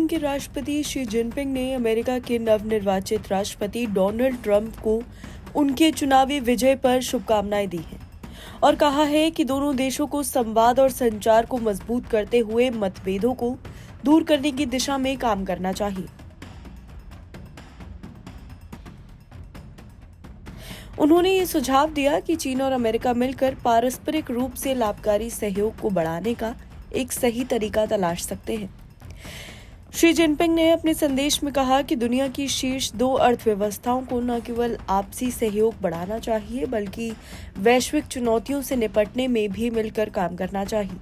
चीन के राष्ट्रपति शी जिनपिंग ने अमेरिका के नवनिर्वाचित राष्ट्रपति डोनाल्ड ट्रंप को उनके चुनावी विजय पर शुभकामनाएं दी हैं और कहा है कि दोनों देशों को संवाद और संचार को मजबूत करते हुए मतभेदों को दूर करने की दिशा में काम करना चाहिए। उन्होंने ये सुझाव दिया कि चीन और अमेरिका मिलकर पारस्परिक रूप से लाभकारी सहयोग को बढ़ाने का एक सही तरीका तलाश सकते हैं। शी जिनपिंग ने अपने संदेश में कहा कि दुनिया की शीर्ष 2 अर्थव्यवस्थाओं को न केवल आपसी सहयोग बढ़ाना चाहिए बल्कि वैश्विक चुनौतियों से निपटने में भी मिलकर काम करना चाहिए।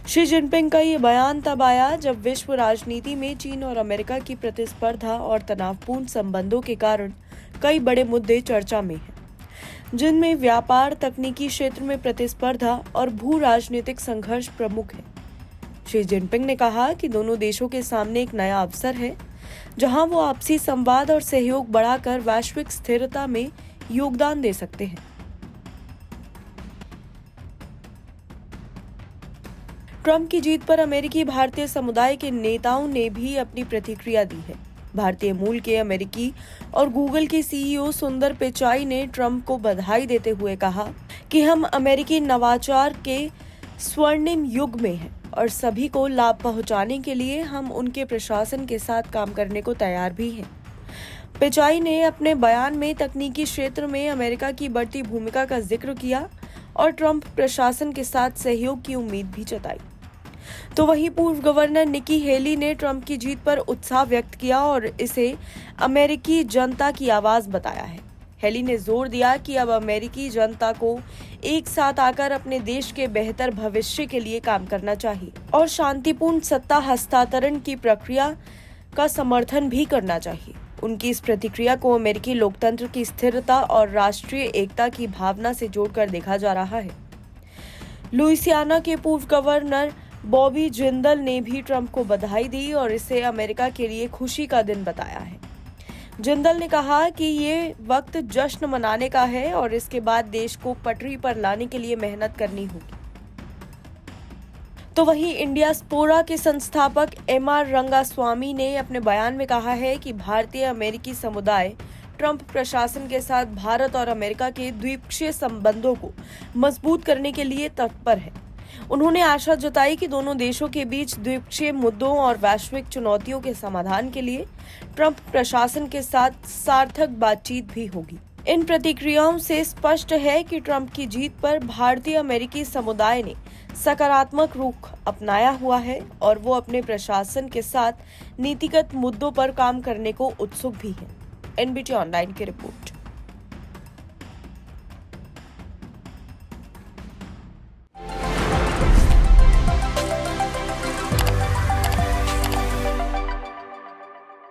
शी जिनपिंग का ये बयान तब आया जब विश्व राजनीति में चीन और अमेरिका की प्रतिस्पर्धा और तनावपूर्ण संबंधों के कारण कई बड़े मुद्दे चर्चा में हैं, जिनमें व्यापार, तकनीकी क्षेत्र में प्रतिस्पर्धा और भू राजनीतिक संघर्ष प्रमुख है। शी जिनपिंग ने कहा कि दोनों देशों के सामने एक नया अवसर है जहां वो आपसी संवाद और सहयोग बढ़ाकर वैश्विक स्थिरता में योगदान दे सकते हैं। ट्रंप की जीत पर अमेरिकी भारतीय समुदाय के नेताओं ने भी अपनी प्रतिक्रिया दी है। भारतीय मूल के अमेरिकी और गूगल के सीईओ सुंदर पिचाई ने ट्रंप को बधाई देते हुए कहा कि हम अमेरिकी नवाचार के स्वर्णिम युग में हैं और सभी को लाभ पहुंचाने के लिए हम उनके प्रशासन के साथ काम करने को तैयार भी हैं। पिचाई ने अपने बयान में तकनीकी क्षेत्र में अमेरिका की बढ़ती भूमिका का जिक्र किया और ट्रंप प्रशासन के साथ सहयोग की उम्मीद भी जताई। तो वहीं पूर्व गवर्नर निकी हेली ने ट्रंप की जीत पर उत्साह व्यक्त किया और इसे अमेरिकी जनता की आवाज बताया है। हेली ने जोर दिया कि अब अमेरिकी जनता को एक साथ आकर अपने देश के बेहतर भविष्य के लिए काम करना चाहिए और शांतिपूर्ण सत्ता हस्तांतरण की प्रक्रिया का समर्थन भी करना चाहिए। उनकी इस प्रतिक्रिया को अमेरिकी लोकतंत्र की स्थिरता और राष्ट्रीय एकता की भावना से जोड़कर देखा जा रहा है। लुइसियाना के पूर्व गवर्नर बॉबी जिंदल ने भी ट्रंप को बधाई दी और इसे अमेरिका के लिए खुशी का दिन बताया है। जिंदल ने कहा कि ये वक्त जश्न मनाने का है और इसके बाद देश को पटरी पर लाने के लिए मेहनत करनी होगी। तो वहीं इंडियास्पोरा के संस्थापक एम.आर. रंगास्वामी ने अपने बयान में कहा है कि भारतीय अमेरिकी समुदाय ट्रंप प्रशासन के साथ भारत और अमेरिका के द्विपक्षीय संबंधों को मजबूत करने के लिए तत्पर है। उन्होंने आशा जताई कि दोनों देशों के बीच द्विपक्षीय मुद्दों और वैश्विक चुनौतियों के समाधान के लिए ट्रंप प्रशासन के साथ सार्थक बातचीत भी होगी। इन प्रतिक्रियाओं से स्पष्ट है कि ट्रंप की जीत पर भारतीय अमेरिकी समुदाय ने सकारात्मक रुख अपनाया हुआ है और वो अपने प्रशासन के साथ नीतिगत मुद्दों पर काम करने को उत्सुक भी है। एनबीटी ऑनलाइन की रिपोर्ट।